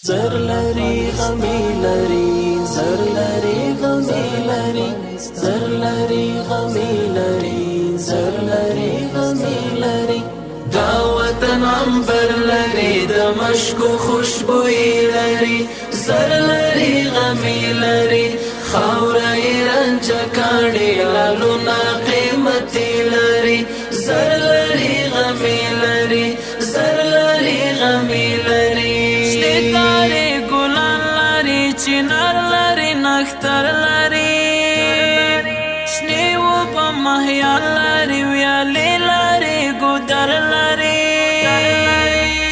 زر لري غمي لري زر لري غمي لري زر لري غمي لري زر لري غمي لري دا وطن عنبر لري دمشق خوشبوئی لري زر لري غمي لري خاوري رنج کاڼي لالونا قیمتي لري زر لري غمي لري زر لري غمي لري شتاري ګلان لري چنار لري نختر لري شنه و په مهيان لري ویالې لري ګودر لري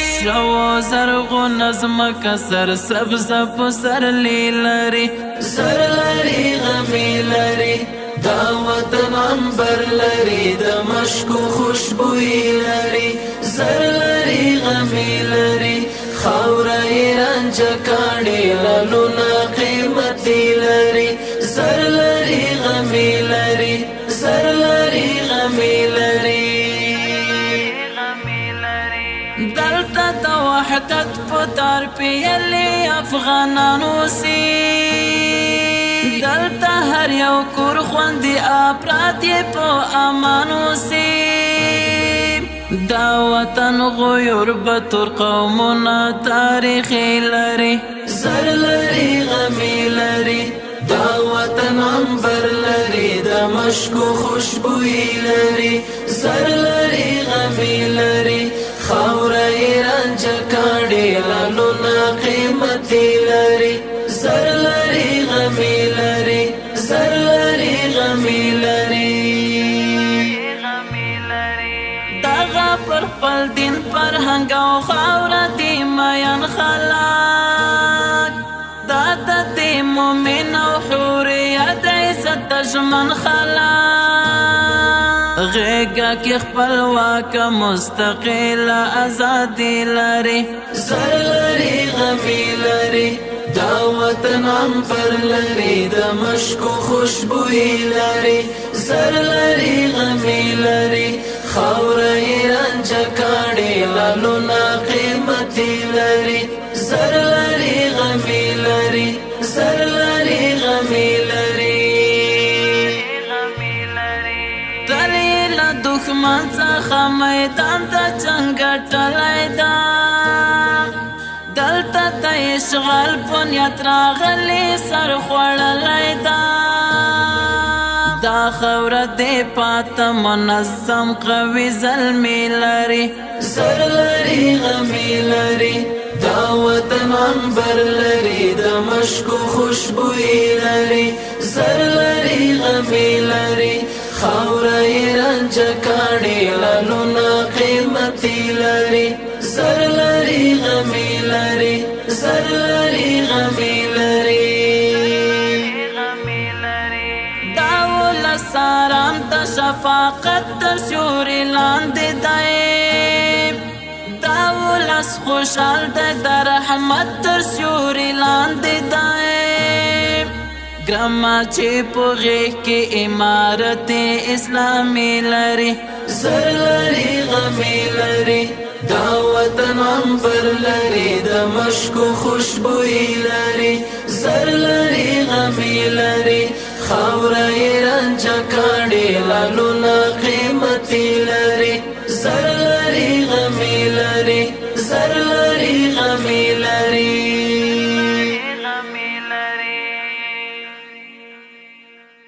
شو زرغو نظم کسر سبز پسر لري زر لري غمي لري دا وطن عنبر لري دمشق خوشبوئی لري زر لري غمي لري خاوري رنج کاڼي لالونا قیمتي لري زر لري غمي لري زر لري غمي لري دلته د وحدت په دار پیلې افغانانو سي دلته هر یو کور خوندي افراد یې په امانو سي دا وطن غیور به تر قومونه تاریخي لري زر لري غمي لري دا وطن عنبر لري دمشق خوشبوئی لري زر لري غمي لري خاوري رنج کاڼي لالونا قیمتي لري زر لري غمي لري زر لري غمي لري دغه پر خپل دین فرهنګ او خاوره دی میان خلک دا د مومن او حوریت عزت ژمن خلک غیږه کې خپلواک مستقل ازادي لري زر لري غمي لري دا وطن عنبر لري دمشق خوشبوئی لري زر لري غمي لري خاوري رنج کاڼي لالونا قیمتي لري زر لري غمي لري زر لري غمي لري دلیل دښمن څخه میدان ته جنګ ګټلی دا دلته د اشغال بنیاد راغلی سر خوړلی دا دا خاوره دې پاته منظم قوي زلمي لري زر لري غمي لري دا وطن عنبر لري دمشق خوشبوئی لري زر لري غمي لري خاوري رنج کاڼي لالونا قیمتي لري زر لري غمي لري زر لري غمي لري سارام د شفاقت د سیوري لاندې دی دا ولس خوشحال دی د رحمت تر سیوري لاندې دی ګرما چې په غېږ کې عمارت اسلامي لري زر لري غمي لري دا وطن عنبر لري دمشق خوشبوئی لري زر لري غمي لري خاوري رنج کاڼي لالونا قیمتي لري زر